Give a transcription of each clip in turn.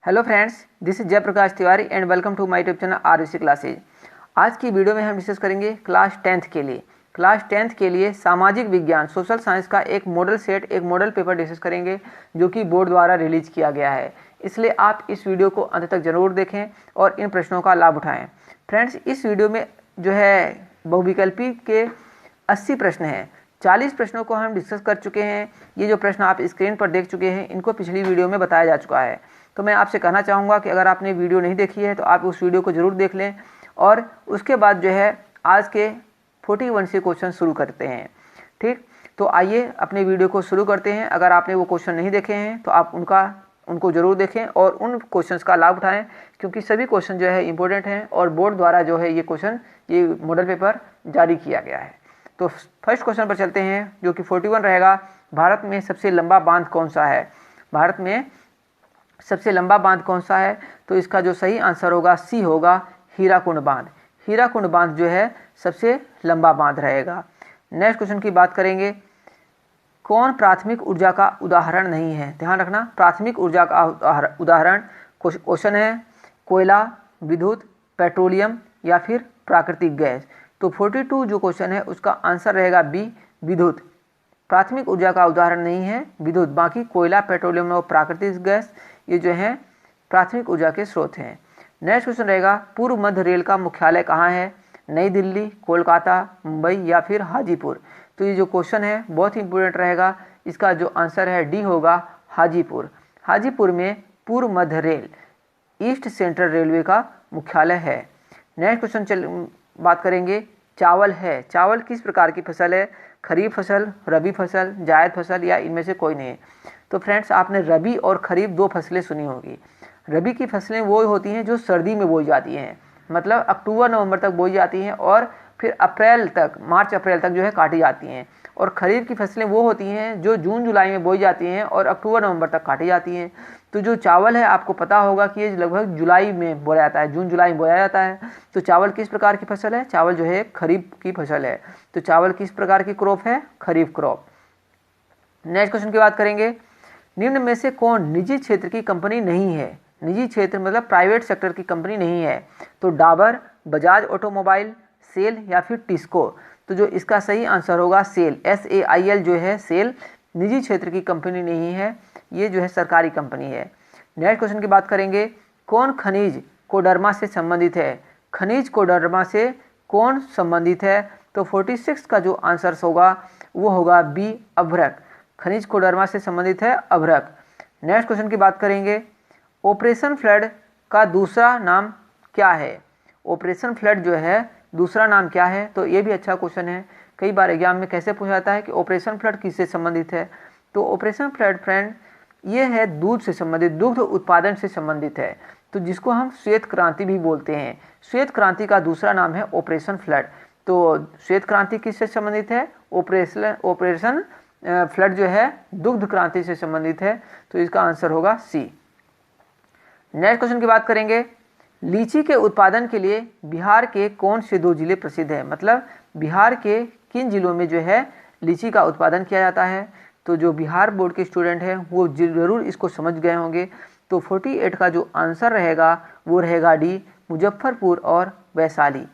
Hello friends, this is Jayprakash Tiwari and welcome to my YouTube channel RVC classes. आज की video में हम discuss करेंगे क्लास 10th के लिए सामाजिक विज्ञान सोशल साइंस का एक मॉडल पेपर डिस्कस करेंगे जो कि बोर्ड द्वारा रिलीज किया गया है। इसलिए आप इस वीडियो को अंत तक जरूर देखें और इन प्रश्नों का लाभ उठाएं। फ्रेंड्स, इस वीडियो में जो है बहुविकल्पी के 80 प्रश्न हैं। 40 प्रश्नों को हम डिस्कस कर चुके हैं। ये जो प्रश्न आप स्क्रीन पर देख चुके हैं इनको पिछली वीडियो में बताया जा चुका है। तो मैं आपसे कहना चाहूँगा कि अगर आपने वीडियो नहीं देखी है तो आप उस वीडियो को ज़रूर देख लें और उसके बाद जो है आज के 41 से क्वेश्चन शुरू करते हैं। ठीक, तो आइए अपने वीडियो को शुरू करते हैं। अगर आपने वो क्वेश्चन नहीं देखे हैं तो आप उनको ज़रूर देखें और उन क्वेश्चंस का लाभ उठाएं, क्योंकि सभी क्वेश्चन जो है इंपॉर्टेंट हैं और बोर्ड द्वारा जो है ये मॉडल पेपर जारी किया गया है। तो फर्स्ट क्वेश्चन पर चलते हैं जो कि 41 रहेगा। भारत में सबसे लंबा बांध कौन सा है? भारत में सबसे लंबा बांध कौन सा है? तो इसका जो सही आंसर होगा सी होगा, हीराकुंड बांध। हीराकुंड बांध जो है सबसे लंबा बांध रहेगा। नेक्स्ट क्वेश्चन की बात करेंगे, कौन प्राथमिक ऊर्जा का उदाहरण नहीं है? ध्यान रखना, प्राथमिक ऊर्जा का उदाहरण क्वेश्चन है कोयला, विद्युत, पेट्रोलियम या फिर प्राकृतिक गैस। तो 42 जो क्वेश्चन है उसका आंसर रहेगा बी, विद्युत। प्राथमिक ऊर्जा का उदाहरण नहीं है विद्युत, बाकी कोयला, पेट्रोलियम और प्राकृतिक गैस ये जो है प्राथमिक ऊर्जा के स्रोत हैं। नेक्स्ट क्वेश्चन रहेगा, पूर्व मध्य रेल का मुख्यालय कहाँ है? नई दिल्ली, कोलकाता, मुंबई या फिर हाजीपुर। तो ये जो क्वेश्चन है बहुत ही इंपॉर्टेंट रहेगा। इसका जो आंसर है डी होगा, हाजीपुर। हाजीपुर में पूर्व मध्य रेल ईस्ट सेंट्रल रेलवे का मुख्यालय है। नेक्स्ट क्वेश्चन बात करेंगे, चावल है। चावल किस प्रकार की फसल है? खरीफ फसल, रबी फसल, जायद फसल या इनमें से कोई नहीं। तो फ्रेंड्स, आपने रबी और खरीफ दो फसलें सुनी होगी। रबी की फसलें वो होती हैं जो सर्दी में बोई जाती हैं, मतलब अक्टूबर नवंबर तक बोई जाती हैं और फिर मार्च अप्रैल तक जो है काटी जाती हैं। और खरीफ की फसलें वो होती हैं जो जून जुलाई में बोई जाती हैं और अक्टूबर नवंबर तक काटी जाती हैं। तो जो चावल है आपको पता होगा कि ये लगभग जुलाई में बोया जाता है, जून जुलाई में बोया जाता है। तो चावल किस प्रकार की फसल है? चावल जो है खरीफ की फसल है। तो चावल किस प्रकार की क्रॉप है? खरीफ क्रॉप। नेक्स्ट क्वेश्चन की बात करेंगे, निम्न में से कौन निजी क्षेत्र की कंपनी नहीं है? निजी क्षेत्र मतलब प्राइवेट सेक्टर की कंपनी नहीं है। तो डाबर, बजाज ऑटोमोबाइल, सेल या फिर टिस्को। तो जो इसका सही आंसर होगा सेल, SAIL जो है सेल निजी क्षेत्र की कंपनी नहीं है, ये जो है सरकारी कंपनी है। नेक्स्ट क्वेश्चन की बात करेंगे, कौन खनिज कोडरमा से संबंधित है? खनिज कोडरमा से कौन संबंधित है? तो 46 का जो आंसर होगा वो होगा बी, अभ्रक। खनिज कोडरमा से संबंधित है अभ्रक। नेक्स्ट क्वेश्चन की बात करेंगे, ऑपरेशन फ्लड का दूसरा नाम क्या है? ऑपरेशन फ्लड जो है दूसरा नाम क्या है? तो ये भी अच्छा क्वेश्चन है। कई बार एग्जाम में कैसे पूछा जाता है कि ऑपरेशन फ्लड किससे संबंधित है? तो ऑपरेशन फ्लड फ्रेंड ये है दूध से संबंधित, दुग्ध उत्पादन से संबंधित है। तो जिसको हम श्वेत क्रांति भी बोलते हैं। श्वेत क्रांति का दूसरा नाम है ऑपरेशन फ्लड। तो श्वेत क्रांति किससे संबंधित है? ऑपरेशन फ्लड जो है दुग्ध क्रांति से संबंधित है। तो इसका आंसर होगा सी। नेक्स्ट क्वेश्चन की बात करेंगे, लीची के उत्पादन के लिए बिहार के कौन से दो जिले प्रसिद्ध हैं? मतलब बिहार के किन जिलों में जो है लीची का उत्पादन किया जाता है? तो जो बिहार बोर्ड के स्टूडेंट हैं वो जरूर इसको समझ गए होंगे। तो 48 का जो आंसर रहेगा वो रहेगा डी, मुजफ्फरपुर और वैशाली।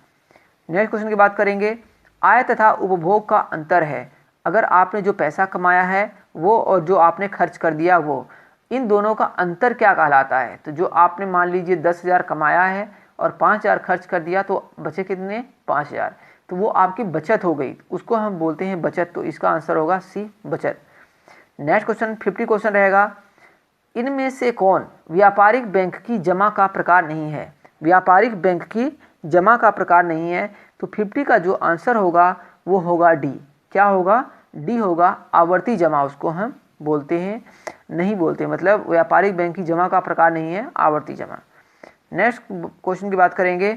नेक्स्ट क्वेश्चन की बात करेंगे, आय तथा उपभोग का अंतर है। अगर आपने जो पैसा कमाया है वो और जो आपने खर्च कर दिया वो, इन दोनों का अंतर क्या कहलाता है? तो जो आपने मान लीजिए 10,000 कमाया है और 5,000 खर्च कर दिया तो बचे कितने? 5,000। तो वो आपकी बचत हो गई, उसको हम बोलते हैं बचत। तो इसका आंसर होगा सी, बचत। नेक्स्ट क्वेश्चन 50 क्वेश्चन रहेगा, इनमें से कौन व्यापारिक बैंक की जमा का प्रकार नहीं है? व्यापारिक बैंक की जमा का प्रकार नहीं है। तो 50 का जो आंसर होगा वो होगा डी। क्या होगा? डी होगा, आवर्ती जमा उसको हम बोलते हैं, नहीं बोलते, मतलब व्यापारिक बैंक की जमा का प्रकार नहीं है, आवर्ती जमा। नेक्स्ट क्वेश्चन की बात करेंगे,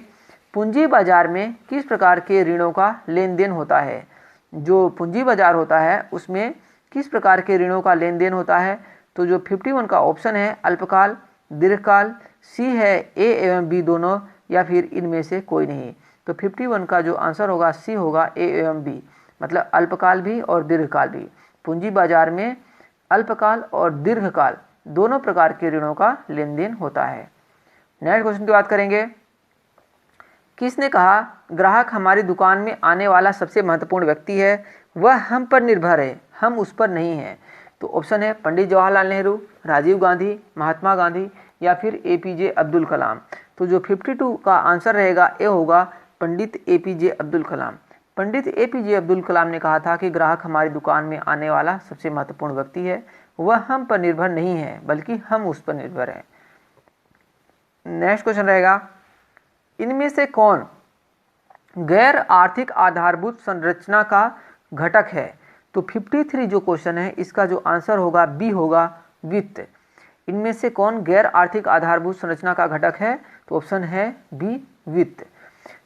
पूंजी बाजार में किस प्रकार के ऋणों का लेन देन होता है? जो पूंजी बाजार होता है उसमें किस प्रकार के ऋणों का लेन देन होता है? तो जो 51 का ऑप्शन है अल्पकाल, दीर्घकाल, सी है ए एवं बी दोनों या फिर इनमें से कोई नहीं। तो 51 का जो आंसर होगा सी होगा ए एवं बी, मतलब अल्पकाल भी और दीर्घकाल भी। पूंजी बाजार में अल्पकाल और दीर्घकाल दोनों प्रकार के ऋणों का लेन देन होता है। नेक्स्ट क्वेश्चन की बात करेंगे, किसने कहा ग्राहक हमारी दुकान में आने वाला सबसे महत्वपूर्ण व्यक्ति है, वह हम पर निर्भर है, हम उस पर नहीं है। तो ऑप्शन है पंडित जवाहरलाल नेहरू, राजीव गांधी, महात्मा गांधी या फिर एपीजे अब्दुल कलाम। तो जो 52 का आंसर रहेगा ये होगा पंडित एपीजे अब्दुल कलाम। पंडित एपीजे अब्दुल कलाम ने कहा था कि ग्राहक हमारी दुकान में आने वाला सबसे महत्वपूर्ण व्यक्ति है, वह हम पर निर्भर नहीं है बल्कि हम उस पर निर्भर हैं। नेक्स्ट क्वेश्चन रहेगा, इनमें से कौन गैर आर्थिक आधारभूत संरचना का घटक है। तो 53 जो क्वेश्चन है इसका जो आंसर होगा बी होगा वित्त। इनमें से कौन गैर आर्थिक आधारभूत संरचना का घटक है, तो ऑप्शन है बी वित्त।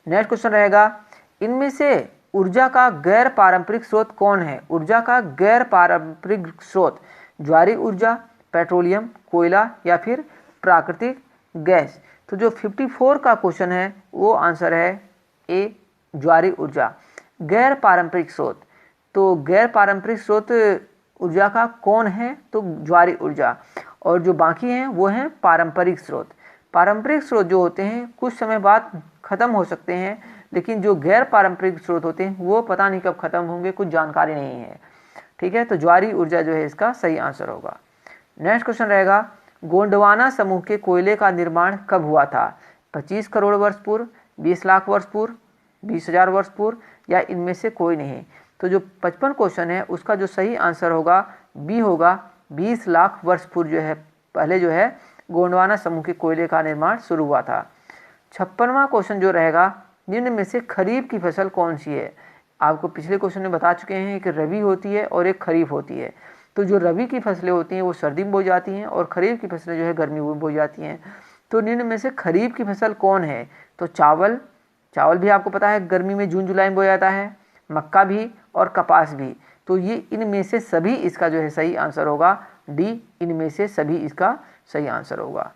नेक्स्ट क्वेश्चन रहेगा, इनमें से ऊर्जा का गैर पारंपरिक स्रोत कौन है। ऊर्जा का गैर पारंपरिक स्रोत ज्वारी ऊर्जा, पेट्रोलियम, कोयला या फिर प्राकृतिक गैस। तो जो 54 का क्वेश्चन है वो आंसर है ए ज्वारी ऊर्जा। गैर पारंपरिक स्रोत, तो गैर पारंपरिक स्रोत ऊर्जा का कौन है, तो ज्वारी ऊर्जा, और जो बाकी हैं वो हैं पारंपरिक स्रोत। पारंपरिक स्रोत जो होते हैं कुछ समय बाद खत्म हो सकते हैं, लेकिन जो गैर पारंपरिक स्रोत होते हैं वो पता नहीं कब खत्म होंगे, कुछ जानकारी नहीं है। ठीक है, तो ज्वारी ऊर्जा जो है इसका सही आंसर होगा। नेक्स्ट क्वेश्चन रहेगा, गोंडवाना समूह के कोयले का निर्माण कब हुआ था। 25 करोड़ वर्ष पूर्व, 20 लाख वर्ष पूर्व, 20,000 वर्ष पूर्व या इनमें से कोई नहीं। तो जो 55 क्वेश्चन है उसका जो सही आंसर होगा बी होगा 20 लाख वर्ष पूर्व जो है पहले जो है गोंडवाना समूह के कोयले का निर्माण शुरू हुआ था। 56वां क्वेश्चन जो रहेगा, निम्न में से खरीफ की फसल कौन सी है। आपको पिछले क्वेश्चन में बता चुके हैं कि रबी होती है और एक खरीफ होती है। तो जो रबी की फसलें होती हैं वो सर्दी में बोई जाती हैं और खरीफ की फसलें जो है गर्मी में बोई जाती हैं। तो निम्न में से खरीफ की फसल कौन है, तो चावल भी आपको पता है गर्मी में जून जुलाई में बोया जाता है, मक्का भी और कपास भी। तो ये इनमें से सभी इसका जो है सही आंसर होगा डी, इनमें से सभी इसका सही आंसर होगा।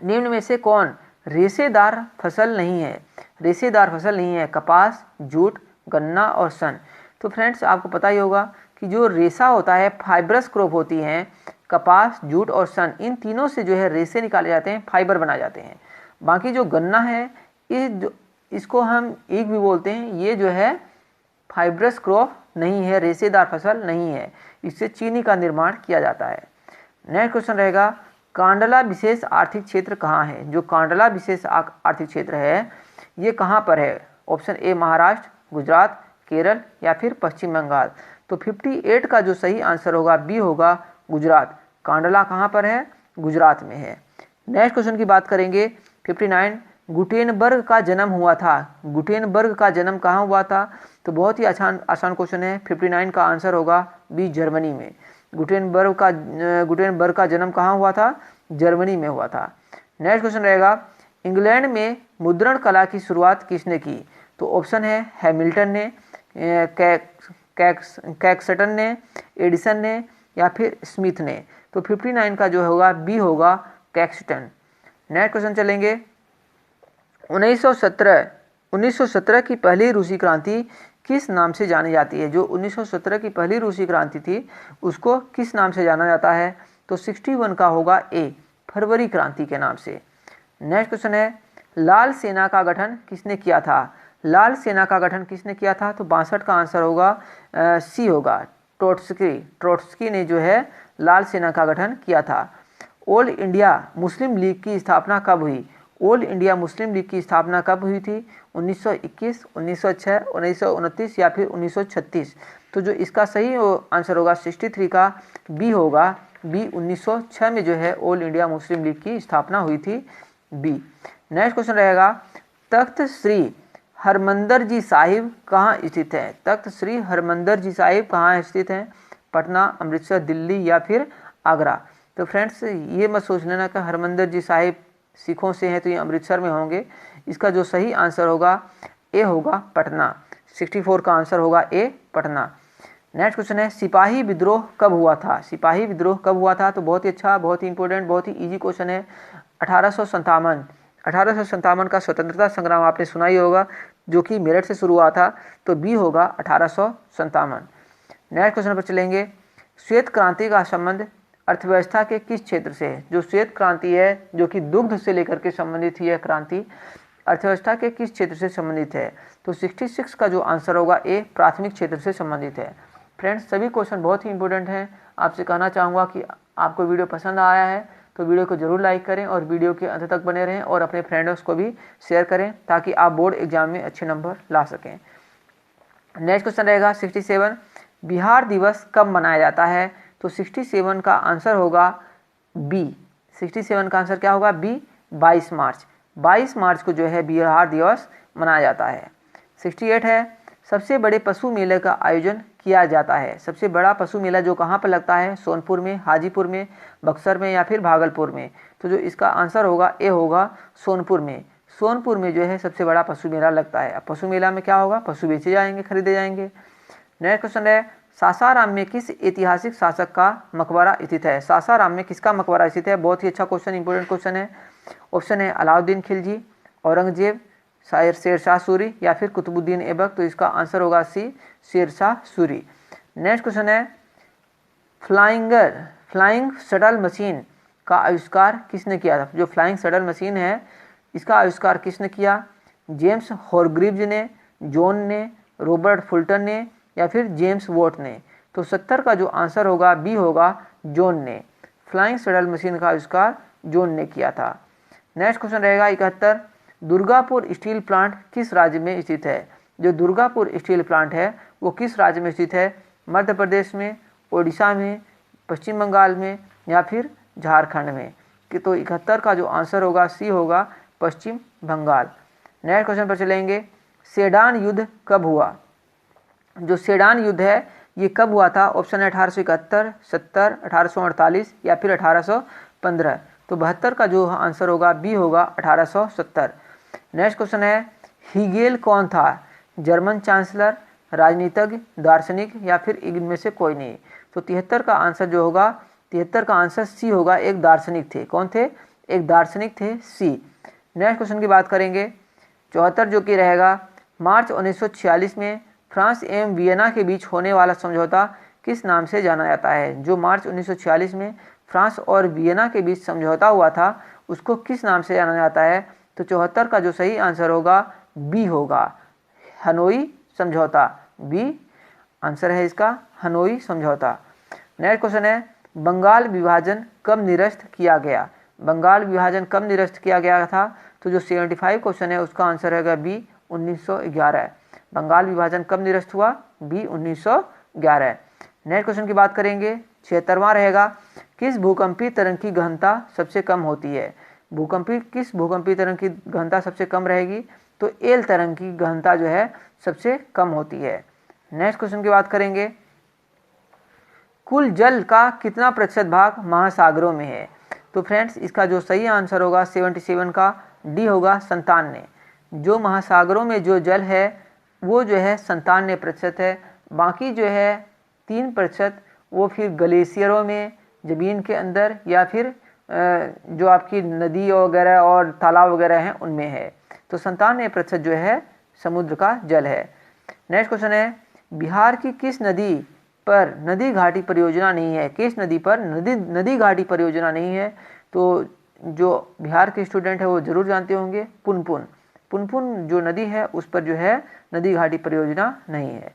निम्न में से कौन रेशेदार फसल नहीं है। रेशेदार फसल नहीं है कपास, जूट, गन्ना और सन। तो फ्रेंड्स आपको पता ही होगा कि जो रेशा होता है फाइब्रस क्रॉप होती हैं, कपास, जूट और सन, इन तीनों से जो है रेशे निकाले जाते हैं, फाइबर बनाए जाते हैं। बाकी जो गन्ना है इसको हम ईख भी बोलते हैं, ये जो है फाइब्रस क्रॉप नहीं है, रेशेदार फसल नहीं है, इससे चीनी का निर्माण किया जाता है। नेक्स्ट क्वेश्चन रहेगा, कांडला विशेष आर्थिक क्षेत्र कहाँ है। जो कांडला विशेष आर्थिक क्षेत्र है ये कहाँ पर है। ऑप्शन ए महाराष्ट्र, गुजरात, केरल या फिर पश्चिम बंगाल। तो 58 का जो सही आंसर होगा बी होगा गुजरात। कांडला कहाँ पर है, गुजरात में है। नेक्स्ट क्वेश्चन की बात करेंगे 59, गुटेनबर्ग का जन्म हुआ था। गुटेनबर्ग का जन्म कहाँ हुआ था, तो बहुत ही आसान क्वेश्चन है। 59 का आंसर होगा बी, जर्मनी में। गुटेनबर्ग का जन्म कहाँ हुआ था, जर्मनी में हुआ था। नेक्स्ट क्वेश्चन रहेगा, इंग्लैंड में मुद्रण कला की शुरुआत किसने की। तो ऑप्शन है हैमिल्टन ने, कैक्सटन ने, एडिसन ने या फिर स्मिथ ने। तो 59 का जो होगा बी होगा कैक्सटन। नेक्स्ट क्वेश्चन चलेंगे, 1917 की पहली रूसी क्रांति किस नाम से जानी जाती है। जो 1917 की पहली रूसी क्रांति थी उसको किस नाम से जाना जाता है, तो 61 का होगा ए, फरवरी क्रांति के नाम से। नेक्स्ट क्वेश्चन है, लाल सेना का गठन किसने किया था। लाल सेना का गठन किसने किया था, तो 62 का आंसर होगा सी होगा, ट्रोट्स्की ने जो है लाल सेना का गठन किया था। ऑल इंडिया मुस्लिम लीग की स्थापना कब हुई। ऑल इंडिया मुस्लिम लीग की स्थापना कब हुई थी, 1921, 1906, 1929 या फिर 1936। तो जो इसका सही आंसर होगा 63 का बी होगा, बी 1906 में जो है ऑल इंडिया मुस्लिम लीग की स्थापना हुई थी, बी। नेक्स्ट क्वेश्चन रहेगा, तख्त श्री हरमंदर जी साहिब कहाँ स्थित है। तख्त श्री हरमंदर जी साहिब कहाँ स्थित है, पटना, अमृतसर, दिल्ली या फिर आगरा। तो फ्रेंड्स ये मत सोच लेना कि हरमंदर जी साहिब सिखों से हैं तो ये अमृतसर में होंगे। इसका जो सही आंसर होगा ए होगा पटना। 64 का आंसर होगा ए, पटना। नेक्स्ट क्वेश्चन है, सिपाही विद्रोह कब हुआ था। सिपाही विद्रोह कब हुआ था, तो बहुत ही अच्छा, बहुत ही इंपॉर्टेंट, बहुत ही इजी क्वेश्चन है। 1857 का स्वतंत्रता संग्राम आपने सुना ही होगा, जो कि मेरठ से शुरू हुआ था। तो बी होगा 1857। नेक्स्ट क्वेश्चन पर चलेंगे, श्वेत क्रांति का संबंध अर्थव्यवस्था के किस क्षेत्र से है? जो श्वेत क्रांति है जो कि दुग्ध से लेकर के संबंधित यह क्रांति अर्थव्यवस्था के किस क्षेत्र से संबंधित है? तो 66 का जो आंसर होगा ए प्राथमिक क्षेत्र से संबंधित है। फ्रेंड्स सभी क्वेश्चन बहुत ही इंपॉर्टेंट हैं। आपसे कहना चाहूँगा कि आपको वीडियो पसंद आया है तो वीडियो को जरूर लाइक करें और वीडियो के अंत तक बने रहें और अपने फ्रेंड्स को भी शेयर करें ताकि आप बोर्ड एग्जाम में अच्छे नंबर ला सकें। नेक्स्ट क्वेश्चन रहेगा 67, बिहार दिवस कब मनाया जाता है? तो 67 का आंसर होगा बी। 67 का आंसर क्या होगा? बी, 22 मार्च। 22 मार्च को जो है बिहार दिवस मनाया जाता है। 68 है, सबसे बड़े पशु मेले का आयोजन किया जाता है। सबसे बड़ा पशु मेला जो कहाँ पर लगता है? सोनपुर में, हाजीपुर में, बक्सर में या फिर भागलपुर में? तो जो इसका आंसर होगा ए होगा सोनपुर में। सोनपुर में जो है सबसे बड़ा पशु मेला लगता है। अब पशु मेला में क्या होगा? पशु बेचे जाएंगे, खरीदे जाएंगे। नेक्स्ट क्वेश्चन है, सासाराम में किस ऐतिहासिक शासक का मकबरा स्थित है? सासाराम में किसका मकबरा स्थित है? बहुत ही अच्छा क्वेश्चन, इंपोर्टेंट क्वेश्चन है। ऑप्शन है अलाउद्दीन खिलजी, औरंगजेब, शेरशाह सूरी या फिर कुतुबुद्दीन ऐबक। तो इसका आंसर होगा सी, शेरशाह सूरी। नेक्स्ट क्वेश्चन है, फ्लाइंग शटल मशीन का आविष्कार किसने किया था? जो फ्लाइंग शटल मशीन है इसका आविष्कार किसने किया? जेम्स हॉरग्रीव्ज ने, जॉन ने, रॉबर्ट फुल्टन ने या फिर जेम्स वॉट ने? तो 70 का जो आंसर होगा बी होगा, जॉन ने। फ्लाइंग शटल मशीन का आविष्कार जॉन ने किया था। नेक्स्ट क्वेश्चन रहेगा 71, दुर्गापुर स्टील प्लांट किस राज्य में स्थित है? जो दुर्गापुर स्टील प्लांट है वो किस राज्य में स्थित है? मध्य प्रदेश में, ओडिशा में, पश्चिम बंगाल में या फिर झारखंड में? कि तो 71 का जो आंसर होगा सी होगा, पश्चिम बंगाल। नेक्स्ट क्वेश्चन पर चलेंगे, सेडान युद्ध कब हुआ? जो सेडान युद्ध है ये कब हुआ था? ऑप्शन है 1871, 70, 1848 या फिर 1815। तो 72 का जो आंसर होगा बी होगा, 1870। नेक्स्ट क्वेश्चन है, हीगेल कौन था? जर्मन चांसलर, राजनीतिज्ञ, दार्शनिक या फिर इनमें से कोई नहीं? तो 73 का आंसर जो होगा, 73 का आंसर सी होगा, एक दार्शनिक थे। कौन थे? एक दार्शनिक थे, सी। नेक्स्ट क्वेश्चन की बात करेंगे 74 जो कि रहेगा, मार्च 1946 में फ्रांस एवं वियना के बीच होने वाला समझौता किस नाम से जाना जाता है? जो मार्च 1946 में फ्रांस और वियना के बीच समझौता हुआ था उसको किस नाम से जाना जाता है? तो 74 का जो सही आंसर होगा बी होगा, हनोई समझौता। बी आंसर है इसका, हनोई समझौता। नेक्स्ट क्वेश्चन है, बंगाल विभाजन कब निरस्त किया गया? बंगाल विभाजन कब निरस्त किया गया था? तो जो 75 क्वेश्चन है उसका आंसर रहेगा बी, 1911। बंगाल विभाजन कब निरस्त हुआ? बी, 1911। नेक्स्ट क्वेश्चन की बात करेंगे 76वां रहेगा, किस भूकंपीय तरंग की गहनता सबसे कम होती है? किस भूकंपीय तरंग की गहनता सबसे कम रहेगी? तो एल तरंग की गहनता जो है सबसे कम होती है। नेक्स्ट क्वेश्चन की बात करेंगे, कुल जल का कितना प्रतिशत भाग महासागरों में है? तो फ्रेंड्स इसका जो सही आंसर होगा 77 का डी होगा, 97। जो महासागरों में जो जल है वो जो है 97% है। बाकी जो है 3% वो फिर ग्लेशियरों में, ज़मीन के अंदर या फिर जो आपकी नदी वगैरह और तालाब वगैरह हैं उनमें है। तो 97% जो है समुद्र का जल है। नेक्स्ट क्वेश्चन है, बिहार की किस नदी पर नदी घाटी परियोजना नहीं है? किस नदी पर नदी घाटी परियोजना नहीं है? तो जो बिहार के स्टूडेंट है वो जरूर जानते होंगे, पुनपुन जो नदी है उस पर जो है नदी घाटी परियोजना नहीं है।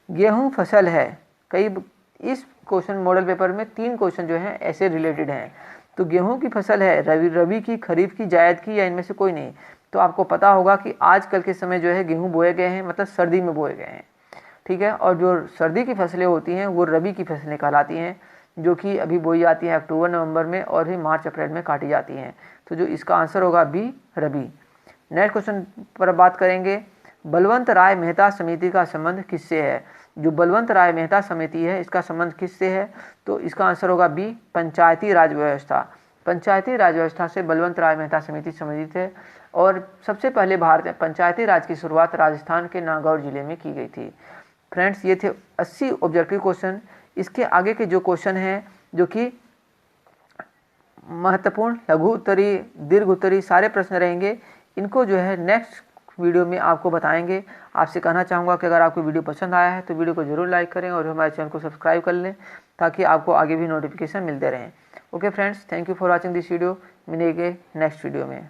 गेहूं फसल है, कई इस क्वेश्चन मॉडल पेपर में 3 क्वेश्चन जो हैं ऐसे रिलेटेड हैं। तो गेहूं की फसल है, रबी की, खरीफ की, जायद की या इनमें से कोई नहीं? तो आपको पता होगा कि आजकल के समय जो है गेहूं बोए गए हैं, मतलब सर्दी में बोए गए हैं, ठीक है। और जो सर्दी की फसलें होती हैं वो रबी की फसलें कहलाती हैं, जो कि अभी बोई जाती हैं अक्टूबर नवंबर में और ही मार्च अप्रैल में काटी जाती हैं। तो जो इसका आंसर होगा बी, रबी। नेक्स्ट क्वेश्चन पर बात करेंगे, बलवंत राय मेहता समिति का संबंध किससे है? जो बलवंत राय मेहता समिति है इसका संबंध किससे है? तो इसका आंसर होगा बी, पंचायती राज व्यवस्था। पंचायती राज व्यवस्था से बलवंत राय मेहता समिति संबंधित है। और सबसे पहले भारत में पंचायती राज की शुरुआत राजस्थान के नागौर जिले में की गई थी। फ्रेंड्स ये थे 80 ऑब्जेक्टिव क्वेश्चन। इसके आगे के जो क्वेश्चन हैं जो कि महत्वपूर्ण, लघु उत्तरी, दीर्घ उत्तरी सारे प्रश्न रहेंगे, इनको जो है नेक्स्ट वीडियो में आपको बताएंगे। आपसे कहना चाहूँगा कि अगर आपको वीडियो पसंद आया है तो वीडियो को ज़रूर लाइक करें और हमारे चैनल को सब्सक्राइब कर लें ताकि आपको आगे भी नोटिफिकेशन मिलते रहें। Okay friends, thank you for watching this video. मिलेंगे नेक्स्ट वीडियो में।